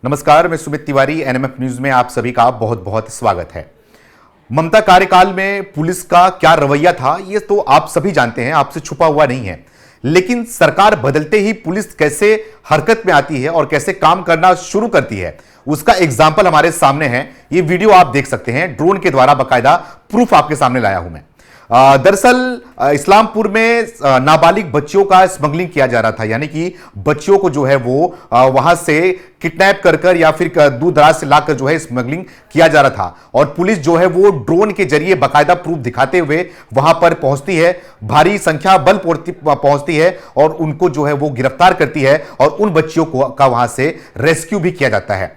नमस्कार, मैं Sumit Tiwari. NMF news में आप सभी का बहुत बहुत स्वागत है। ममता कार्यकाल में पुलिस का क्या रवैया था ये तो आप सभी जानते हैं, आपसे छुपा हुआ नहीं है। लेकिन सरकार बदलते ही पुलिस कैसे हरकत में आती है और कैसे काम करना शुरू करती है, उसका एग्जाम्पल हमारे सामने है। ये वीडियो आप देख सकते हैं, ड्रोन के द्वारा बाकायदा प्रूफ आपके सामने लाया हूं मैं। दरअसल इस्लामपुर में नाबालिग बच्चियों का स्मगलिंग किया जा रहा था, यानी कि बच्चियों को जो है वो वहां से किडनैप कर या फिर दूर दराज से लाकर जो है स्मगलिंग किया जा रहा था। और पुलिस जो है वो ड्रोन के जरिए बाकायदा प्रूफ दिखाते हुए वहां पर पहुंचती है, भारी संख्या बल पहुंचती है और उनको जो है वो गिरफ्तार करती है और उन बच्चियों को का वहां से रेस्क्यू भी किया जाता है।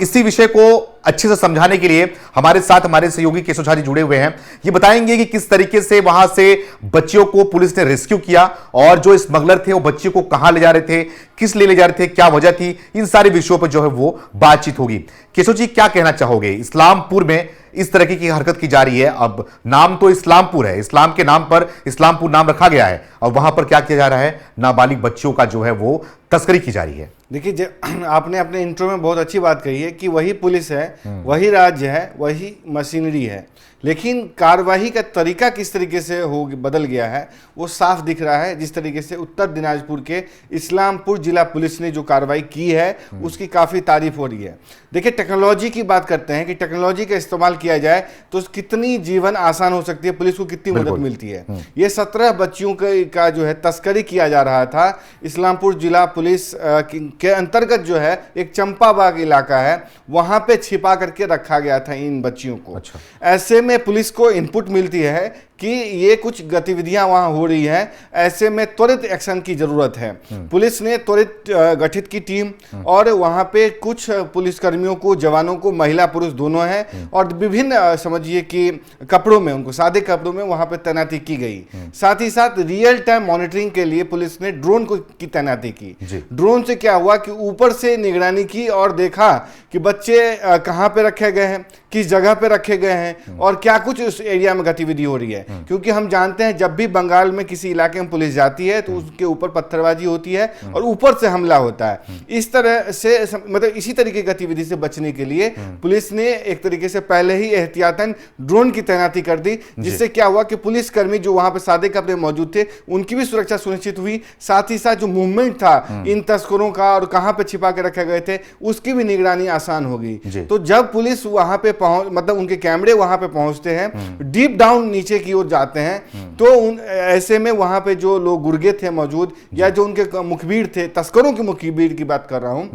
इसी विषय को अच्छे से समझाने के लिए हमारे साथ हमारे सहयोगी केशव झा जी जुड़े हुए हैं। ये बताएंगे कि किस तरीके से वहां से बच्चियों को पुलिस ने रेस्क्यू किया और जो स्मगलर थे वो बच्चियों को कहां ले जा रहे थे, किस लिए ले जा रहे थे, क्या वजह थी, इन सारे विषयों पर जो है वो बातचीत होगी। केशव जी, क्या कहना चाहोगे? इस्लामपुर में इस तरह की हरकत की जा रही है। अब नाम तो इस्लामपुर है, इस्लाम के नाम पर इस्लामपुर नाम रखा गया है, और वहां पर क्या किया जा रहा है? नाबालिग बच्चियों का जो है वो तस्करी की जा रही है। देखिए, आपने अपने इंट्रो में बहुत अच्छी बात कही है कि वही पुलिस है, वही राज्य है, वही मशीनरी है, लेकिन कार्रवाई का तरीका किस तरीके से बदल गया है वो साफ दिख रहा है। जिस तरीके से उत्तर दिनाजपुर के इस्लामपुर जिला पुलिस ने जो कार्रवाई की है उसकी काफ़ी तारीफ हो रही है। देखिए, टेक्नोलॉजी की बात करते हैं कि टेक्नोलॉजी का इस्तेमाल किया जाए तो कितनी जीवन आसान हो सकती है, पुलिस को कितनी मदद मिलती है। ये 17 बच्चियों का जो है तस्करी किया जा रहा था। इस्लामपुर जिला पुलिस के अंतर्गत जो है एक चंपाबाग इलाका है, वहां पे छिपा करके रखा गया था इन बच्चियों को। अच्छा। ऐसे में पुलिस को इनपुट मिलती है कि ये कुछ गतिविधियां वहां हो रही हैं, ऐसे में त्वरित एक्शन की जरूरत है। पुलिस ने त्वरित गठित की टीम और वहां पे कुछ पुलिसकर्मियों को, जवानों को, महिला पुरुष दोनों हैं, और विभिन्न समझिए कि कपड़ों में, उनको सादे कपड़ों में वहां पे तैनाती की गई। साथ ही साथ रियल टाइम मॉनिटरिंग के लिए पुलिस ने ड्रोन की तैनाती की। ड्रोन से क्या हुआ कि ऊपर से निगरानी की और देखा कि बच्चे कहाँ पे रखे गए हैं, किस जगह पे रखे गए हैं और क्या कुछ उस एरिया में गतिविधि हो रही है। क्योंकि हम जानते हैं जब भी बंगाल में किसी इलाके में पुलिस जाती है तो उसके ऊपर पत्थरबाजी होती है और ऊपर से हमला होता है। इस तरह से मतलब इसी तरीके की गतिविधि से बचने के लिए पुलिस ने एक तरीके से पहले ही एहतियातन ड्रोन की तैनाती कर दी, जिससे क्या हुआ कि पुलिसकर्मी जो वहां पर सादे कपड़े मौजूद थे उनकी भी सुरक्षा सुनिश्चित हुई। साथ ही साथ जो मूवमेंट था इन तस्करों का और कहां पे छिपा के रखे गए थे उसकी भी निगरानी आसान हो गई। तो जब पुलिस वहां पे मतलब उनके कैमरे वहां पे पहुंचते हैं, डीप डाउन नीचे की ओर जाते हैं, तो ऐसे में वहां पे जो लोग गुर्गे थे मौजूद या जो उनके मुखबिर थे, तस्करों के मुखबिर की बात कर रहा हूं,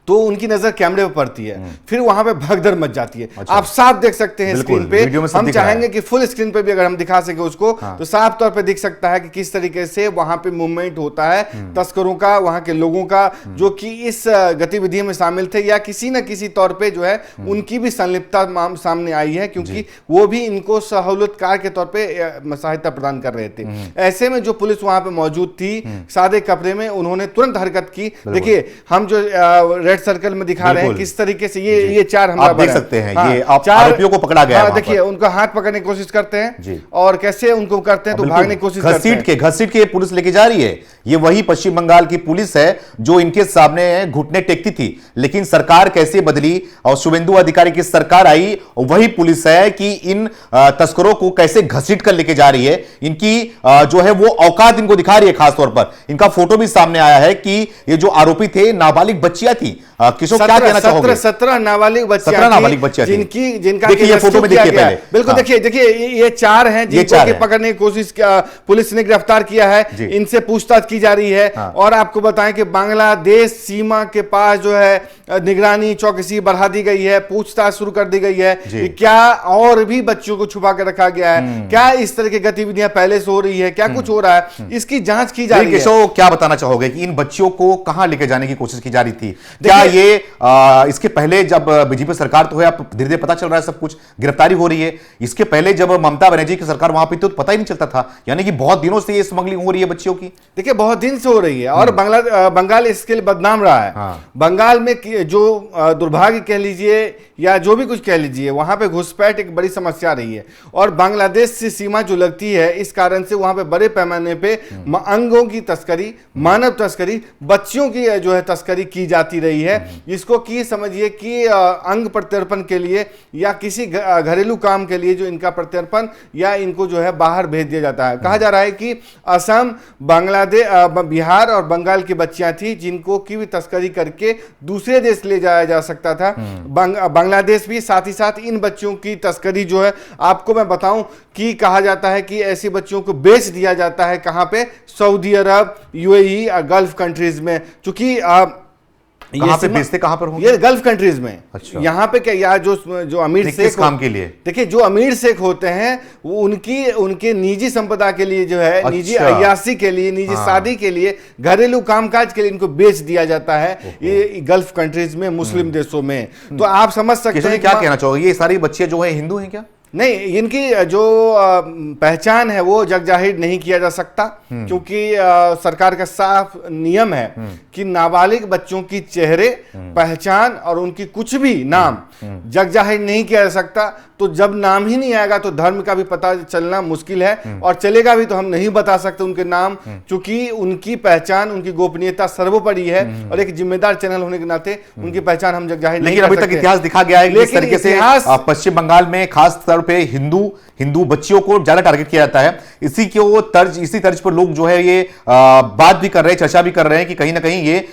तो उनकी नजर कैमरे पर पड़ती है, फिर वहां पे भगदड़ मच जाती है। अच्छा। आप साफ देख सकते हैं स्क्रीन पे, हम चाहेंगे कि फुल स्क्रीन पे भी अगर हम दिखा सके उसको, तो साफ तौर पे दिख सकता है कि किस तरीके से वहां पे मूवमेंट होता है तस्करों का, वहां के लोगों का जो कि इस गतिविधि में शामिल थे या किसी न किसी तौर पे जो है उनकी भी संलिप्तता सामने आई है, क्योंकि वो भी इनको सहूलतकार के तौर पे सहायता प्रदान कर रहे थे। ऐसे में जो पुलिस वहां पे मौजूद थी सादे कपड़े में, उन्होंने तुरंत हरकत की। देखिए, हम जो रेड सर्कल में दिखा रहे हैं किस तरीके से ये चार हमला आप देख सकते हैं। ये आरोपियों को पकड़ा गया है। देखिए, उनका हाथ पकड़ने की कोशिश करते हैं और कैसे उनको करते हैं तो भागने की कोशिश करते हैं। घसीट के पुलिस लेके जा रही है। ये वही पश्चिम बंगाल की पुलिस है जो इनके सामने घुटने टेकती थी, लेकिन सरकार कैसे बदली और शुभेंदु अधिकारी की सरकार आई, वही पुलिस है कि इन तस्करों को कैसे घसीट कर लेके जा रही है। इनकी जो है वो औकात इनको दिखा रही है। खासतौर पर इनका फोटो भी सामने आया है कि ये जो आरोपी थे नाबालिग बच्चियां थी। किशोर, क्या कहना चाहोगे? 17 नाबालिग बच्चियां जिनका ये फोटो में देखिए पहले। बिल्कुल, देखिए ये चार हैं जिनको पकड़ने की कोशिश पुलिस ने गिरफ्तार किया है। इनसे पूछताछ की जा रही है। और आपको बताएं कि बांग्लादेश सीमा के पास जो है निगरानी चौकसी बढ़ा दी गई है, पूछताछ शुरू कर दी गई है कि क्या और भी बच्चों को छुपा कर रखा गया है, क्या इस तरह की गतिविधियां पहले से हो रही है, क्या कुछ हो रहा है, इसकी जांच की जा रही है। क्या बताना चाहोगे कि इन बच्चियों को कहां लेके जाने की कोशिश की जा रही थी? क्या ये इसके पहले जब बीजेपी सरकार तो है, अब धीरे धीरे पता चल रहा है, सब कुछ गिरफ्तारी हो रही है। इसके पहले जब ममता बनर्जी की सरकार वहां पे तो पता ही नहीं चलता था, यानी कि बहुत दिनों से ये स्मगलिंग हो रही है बच्चियों की। देखिए, बहुत दिन से हो रही है और बंगाल इसके लिए बदनाम रहा है। बंगाल में जो दुर्भाग्य कह लीजिए या जो भी कुछ कह लीजिए, वहां पे घुसपैठ एक बड़ी समस्या रही है और बांग्लादेश से सीमा जो लगती है, इस कारण से वहां पे बड़े पैमाने पे अंगों की तस्करी, मानव तस्करी, बच्चियों की जो है तस्करी की जाती रही है इसको कि समझिए कि अंग प्रत्यर्पण के लिए या किसी घरेलू काम के लिए जो इनका प्रत्यर्पण या इनको जो है बाहर भेज दिया जाता है। कहा जा रहा है कि असम, बांग्लादेश, बिहार और बंगाल की बच्चियां थी जिनको की भी तस्करी करके दूसरे देश ले जाया जा सकता था। बांग्लादेश भी, साथ ही साथ इन बच्चों की तस्करी जो है, आपको मैं बताऊं कि कहा जाता है कि ऐसी बच्चियों को बेच दिया जाता है कहां पे, सऊदी अरब, यूएई और गल्फ कंट्रीज में। चूंकि कहां पे बेचते, कहां पर होंगे? ये गल्फ कंट्रीज में। अच्छा। यहाँ पे क्या, या जो अमीर शेख काम के लिए, देखिए जो अमीर शेख होते हैं वो उनके निजी संपदा के लिए जो है, अच्छा। निजी अय्याशी के लिए, निजी शादी के लिए, घरेलू कामकाज के लिए इनको बेच दिया जाता है ये गल्फ कंट्रीज में, मुस्लिम देशों में। तो आप समझ सकते हैं क्या कहना चाहोगे, ये सारी बच्चियां जो है हिंदू हैं क्या? नहीं, इनकी जो पहचान है वो जग जाहिर नहीं किया जा सकता, क्योंकि सरकार का साफ नियम है कि नाबालिग बच्चों की चेहरे, पहचान और उनकी कुछ भी नाम जग जाहिर नहीं किया जा सकता। तो जब नाम ही नहीं आएगा तो धर्म का भी पता चलना मुश्किल है, और चलेगा भी तो हम नहीं बता सकते उनके नाम, क्योंकि उनकी पहचान, उनकी गोपनीयता सर्वोपरि है, और एक जिम्मेदार चैनल होने के नाते उनकी पहचान हम जग जाहिर नहीं कर सकते। लेकिन अभी तक इतिहास दिखा गया है कि इस तरीके से पश्चिम बंगाल में खास तौर पे हिंदू बच्चियों को ज्यादा टारगेट किया जाता है। इसी तर्ज पर लोग जो है ये बात भी कर रहे हैं, चर्चा भी कर रहे हैं कि कहीं ना कहीं ये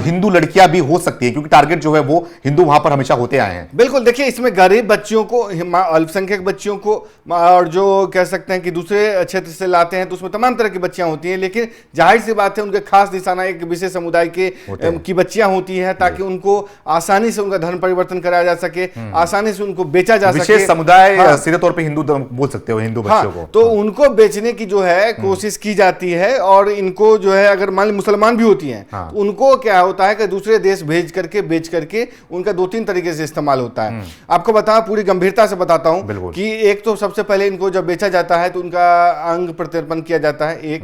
हिंदू लड़कियां भी हो सकती है, क्योंकि टारगेट जो है वो हिंदू वहां पर हमेशा होते आए हैं। बिल्कुल, देखिए इसमें गरीब बच्चियों को, अल्पसंख्यक बच्चियों को, और जो कह सकते हैं कि दूसरे क्षेत्र से लाते हैं, तो उसमें तमाम तरह की बच्चियां होती हैं। लेकिन जाहिर सी बात है उनके खास निशाना एक विशेष समुदाय की बच्चियां होती हैं, ताकि उनको आसानी से उनका धर्म परिवर्तन कराया जा सके, आसानी से उनको बेचा जा सके। विशेष समुदाय, सीधे तौर पे हिंदू बोल सकते हो, हिंदू बच्चों को। तो उनको बेचने की जो है कोशिश की जाती है, और इनको जो है अगर मान ली मुसलमान भी होती हैं, तो उनको क्या होता है कि दूसरे देश भेज करके, बेच करके उनका 2-3 तरीके से इस्तेमाल होता है। आपको बता, पूरी गंभीरता से बताता हूं कि एक तो सबसे पहले इनको जब बेचा जाता है तो उनका अंग प्रत्यर्पण किया जाता है। एक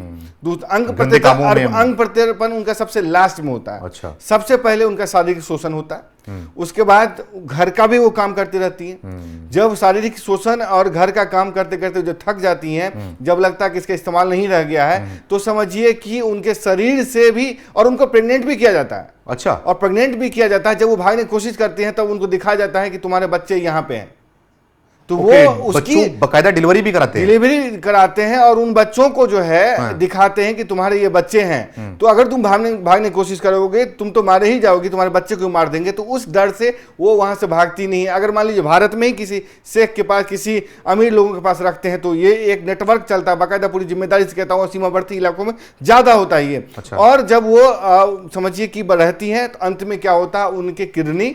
अंग प्रत्यर्पण उनका सबसे लास्ट में होता है। अच्छा। सबसे पहले उनका शारीरिक शोषण होता है, उसके बाद घर का भी वो काम करती रहती हैं। जब शारीरिक शोषण और घर का काम करते करते जब थक जाती हैं, जब लगता है कि इसका इस्तेमाल नहीं रह गया है, तो समझिए कि उनके शरीर से भी, और उनको प्रेग्नेंट भी किया जाता है। अच्छा। और प्रेग्नेंट भी किया जाता है। जब वो भागने की कोशिश करती हैं तब उनको दिखाया जाता है कि तुम्हारे बच्चे यहाँ पे हैं, तो वो उसकी बकायदा डिलीवरी भी कराते हैं और उन बच्चों को जो है दिखाते हैं कि तुम्हारे ये बच्चे हैं, तो अगर तुम भागने की कोशिश करोगे तुम तो मारे ही जाओगे, तुम्हारे बच्चे को मार देंगे। तो उस डर से वो वहां से भागती नहीं है। अगर मान लीजिए भारत में ही किसी शेख के पास, किसी अमीर लोगों के पास रखते हैं, तो ये एक नेटवर्क चलता है बाकायदा, पूरी जिम्मेदारी से कहता हूँ, सीमावर्ती इलाकों में ज्यादा होता है ये। अच्छा। और जब वो समझिए कि रहती है, तो अंत में क्या होता है, उनके किडनी,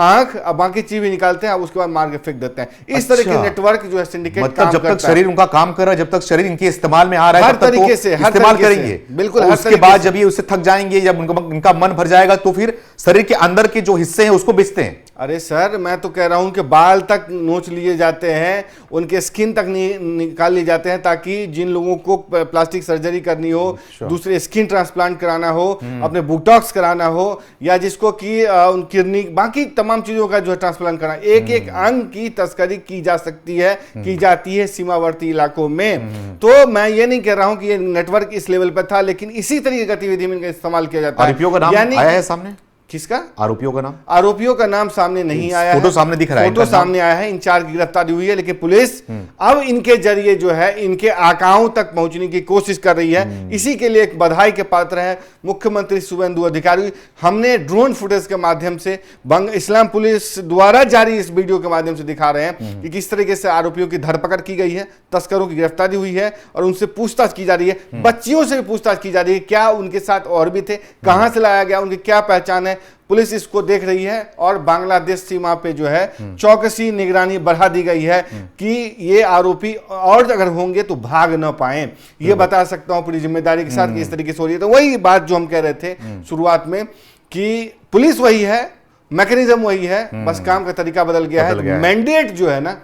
आंख, बाकी चीज भी निकालते हैं, उसके बाद मार के फेंक देते हैं। इस तरह के नेटवर्क जो है सिंडिकेट मतलब जब तक शरीर उनका काम कर रहा है, जब तक शरीर इनके इस्तेमाल में आ रहा है, हर तरीके से इस्तेमाल करेंगे। बिल्कुल। उसके बाद जब ये उससे थक जाएंगे, जब इनका मन भर जाएगा, तो फिर शरीर के अंदर के जो हिस्से हैं उसको बेचते हैं। अरे सर, मैं तो कह रहा हूं कि बाल तक नोच लिए जाते हैं, उनके स्किन तक निकाल लिए जाते हैं, ताकि जिन लोगों को प्लास्टिक सर्जरी करनी हो, दूसरे स्किन ट्रांसप्लांट कराना हो, अपने बोटॉक्स कराना हो, या जिसको कि किडनी, बाकी तमाम चीजों का जो है ट्रांसप्लांट कराना, एक एक अंग की तस्करी की जा सकती है, की जाती है सीमावर्ती इलाकों में। तो मैं ये नहीं कह रहा हूं कि ये नेटवर्क इस लेवल पर था, लेकिन इसी तरह की गतिविधि में इनका इस्तेमाल किया जाता है। आरोपियों का नाम आया है सामने? किसका? आरोपियों का नाम? आरोपियों का नाम सामने नहीं आया है। फोटो सामने दिख रहा है, फोटो सामने आया है, इन 4 की गिरफ्तारी हुई है, लेकिन पुलिस अब इनके जरिए जो है इनके आकाओं तक पहुंचने की कोशिश कर रही है। इसी के लिए एक बधाई के पात्र है मुख्यमंत्री शुभेंदु अधिकारी। हमने ड्रोन फुटेज के माध्यम से इस्लाम पुलिस द्वारा जारी इस वीडियो के माध्यम से दिखा रहे हैं कि किस तरीके से आरोपियों की धरपकड़ की गई है, तस्करों की गिरफ्तारी हुई है, और उनसे पूछताछ की जा रही है। बच्चियों से भी पूछताछ की जा रही है, क्या उनके साथ और भी थे, कहां से लाया गया, उनकी क्या पहचान है। पुलिस इसको देख रही है, और बांग्लादेश सीमा पे जो है चौकसी निगरानी बढ़ा दी गई है कि ये आरोपी और अगर होंगे तो भाग न पाए। ये बता सकता हूं पूरी जिम्मेदारी के साथ कि इस तरीके से हो रही है। तो वही बात जो हम कह रहे थे शुरुआत में कि पुलिस वही है, मैकेनिज्म वही है, बस काम का तरीका बदल गया है। मैंडेट जो है ना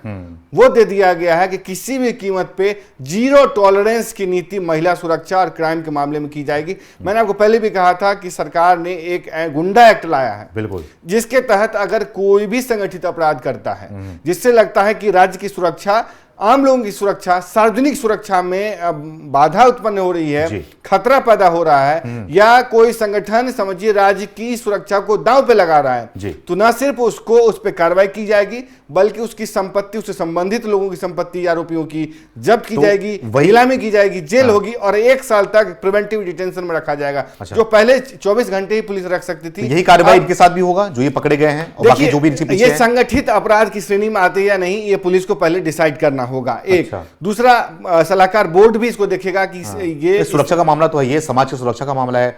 वो दे दिया गया है कि किसी भी कीमत पे 0 टॉलरेंस की नीति महिला सुरक्षा और क्राइम के मामले में की जाएगी। मैंने आपको पहले भी कहा था कि सरकार ने एक गुंडा एक्ट लाया है, बिल्कुल, जिसके तहत अगर कोई भी संगठित अपराध करता है जिससे लगता है कि राज्य की सुरक्षा आम लोगों की सुरक्षा, सार्वजनिक सुरक्षा में बाधा उत्पन्न हो रही है, खतरा पैदा हो रहा है, या कोई संगठन समझिए राज्य की सुरक्षा को दांव पे लगा रहा है, तो न सिर्फ उसको उस पर कार्रवाई की जाएगी बल्कि उसकी संपत्ति, उससे संबंधित लोगों की संपत्ति आरोपियों की जब्त की जाएगी, नीलामी की जाएगी, जेल होगी और 1 साल तक प्रिवेंटिव डिटेंशन में रखा जाएगा। जो पहले 24 घंटे ही पुलिस रख सकती थी। यही कार्रवाई इनके साथ भी होगा जो ये पकड़े गए हैं और बाकी जो भी इनके पीछे ये संगठित अपराध की श्रेणी में आते या नहीं, ये पुलिस को पहले डिसाइड करना होगा। एक दूसरा, सलाहकार बोर्ड भी इसको देखेगा कि ये सुरक्षा का मामला तो है, ये समाज की सुरक्षा का मामला है,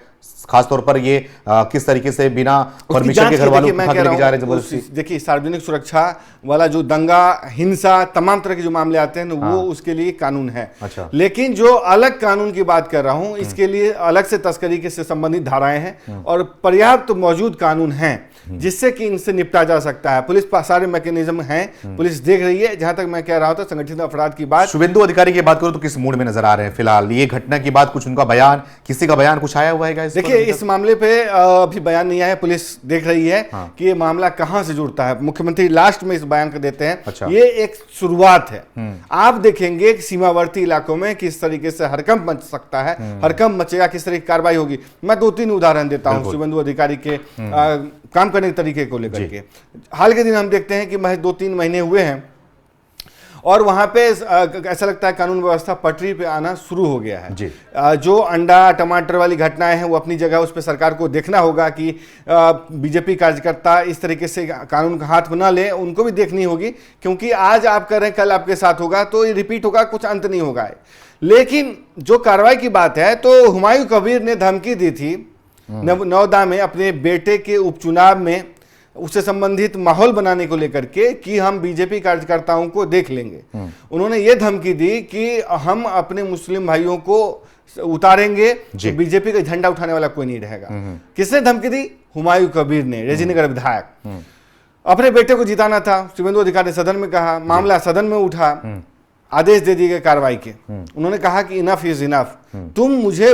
खासतौर पर ये किस तरीके से बिना परमिशन के घर वालों को उठा के लेके जा रहे हैं जबरदस्ती। देखिए, सार्वजनिक सुरक्षा वाला जो दंगा, हिंसा, तमाम तरह के जो मामले आते हैं वो उसके लिए कानून है। लेकिन जो अलग कानून की बात कर रहा हूं, इसके लिए अलग से तस्करी से संबंधित धाराएं हैं और पर्याप्त मौजूद कानून हैं जिससे कि इनसे निपटा जा सकता है। पुलिस पास सारे मैकेनिज्म हैं, पुलिस देख रही है। जहां तक मैं कह रहा था संगठित अपराध की बात, शुभेंदु अधिकारी की बात करो तो किस मूड में नजर आ रहे हैं फिलहाल? ये घटना की बात, कुछ उनका बयान, किसी का बयान कुछ आया हुआ है? देखिए, इस मामले पे अभी बयान नहीं आया, पुलिस देख रही है कि ये मामला कहां से जुड़ता है। मुख्यमंत्री लास्ट में इस बयान को देते हैं। ये एक शुरुआत है। आप देखेंगे कि सीमावर्ती इलाकों में किस तरीके से हरकंप मच सकता है, हरकंप मचेगा, किस तरह की कार्रवाई होगी। मैं 2-3 उदाहरण देता हूं शुभेंदु अधिकारी के काम करने के तरीके को लेकर के। हाल के दिन हम देखते हैं कि महज 2-3 महीने हुए हैं और वहां पे ऐसा लगता है कानून व्यवस्था पटरी पे आना शुरू हो गया है। जो अंडा टमाटर वाली घटनाएं हैं वो अपनी जगह, उस पर सरकार को देखना होगा कि बीजेपी कार्यकर्ता इस तरीके से कानून का हाथ में ना ले, उनको भी देखनी होगी, क्योंकि आज आप कर रहे हैं कल आपके साथ होगा, तो ये रिपीट होगा, कुछ अंत नहीं होगा। लेकिन जो कार्रवाई की बात है, तो हुमायूं कबीर ने धमकी दी थी नौदा में अपने बेटे के उपचुनाव में उससे संबंधित माहौल बनाने को लेकर के कि हम बीजेपी कार्यकर्ताओं को देख लेंगे। उन्होंने ये धमकी दी कि हम अपने मुस्लिम भाइयों को उतारेंगे, तो बीजेपी का झंडा उठाने वाला कोई नहीं रहेगा। किसने धमकी दी? हुमायूं कबीर ने, रेजीनगर विधायक। अपने बेटे को जिताना था, शुभेंदु अधिकारी ने सदन में कहा, मामला सदन में उठा, आदेश दे दिए गए कार्रवाई के। उन्होंने कहा कि इनफ इज इनफ, तुम मुझे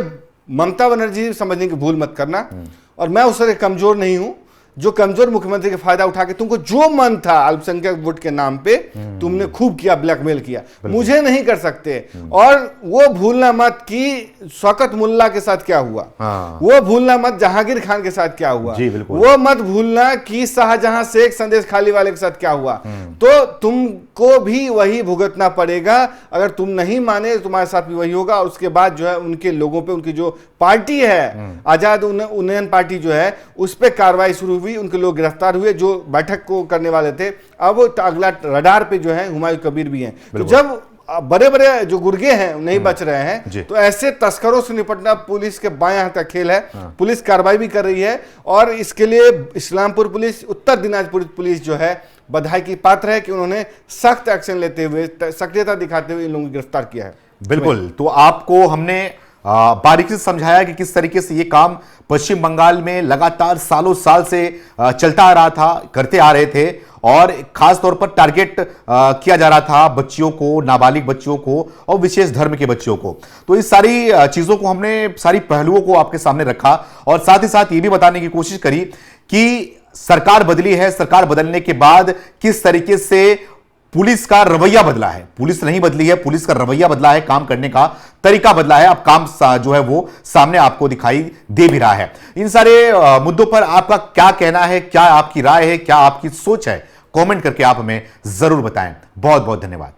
ममता बनर्जी समझने की भूल मत करना, और मैं उस तरह कमजोर नहीं हूं जो कमजोर मुख्यमंत्री का फायदा उठा के तुमको जो मन था अल्पसंख्यक वोट के नाम पे तुमने खूब किया, ब्लैकमेल किया, मुझे नहीं कर सकते। और वो भूलना मत कि शौकत मुल्ला के साथ क्या हुआ, वो भूलना मत जहांगीर खान के साथ क्या हुआ, वो मत भूलना कि शाहजहां शेख संदेश खाली वाले के साथ क्या हुआ। तो तुमको भी वही भुगतना पड़ेगा। अगर तुम नहीं माने तुम्हारे साथ भी वही होगा। और उसके बाद जो है उनके लोगों पे, उनकी जो पार्टी है आजाद उन्नयन पार्टी जो है, उस पर कार्रवाई शुरू हुई, उनके लोग गिरफ्तार हुए जो बैठक को करने वाले थे। अब अगला रडार पे जो है हुमायूं कबीर भी हैं। तो जब बड़े बड़े जो गुर्गे हैं नहीं बच रहे हैं, तो ऐसे तस्करों से निपटना पुलिस के बाएं हाथ का खेल है। पुलिस कार्रवाई भी कर रही है और इसके लिए इस्लामपुर पुलिस, उत्तर दिनाजपुर पुलिस जो है बधाई की पात्र है कि उन्होंने सख्त एक्शन लेते हुए, सक्रियता दिखाते हुए इन लोगों को गिरफ्तार किया है। बिल्कुल। तो आपको हमने बारीकी से समझाया कि किस तरीके से ये काम पश्चिम बंगाल में लगातार सालों साल से चलता आ रहा था, करते आ रहे थे, और खास तौर पर टारगेट किया जा रहा था बच्चियों को, नाबालिग बच्चियों को और विशेष धर्म के बच्चियों को। तो इस सारी चीजों को हमने, सारी पहलुओं को आपके सामने रखा और साथ ही साथ ये भी बताने की कोशिश करी कि सरकार बदली है, सरकार बदलने के बाद किस तरीके से पुलिस का रवैया बदला है। पुलिस नहीं बदली है, पुलिस का रवैया बदला है, काम करने का तरीका बदला है। अब काम जो है वो सामने आपको दिखाई दे भी रहा है। इन सारे मुद्दों पर आपका क्या कहना है, क्या आपकी राय है, क्या आपकी सोच है, कमेंट करके आप हमें जरूर बताएं। बहुत बहुत धन्यवाद।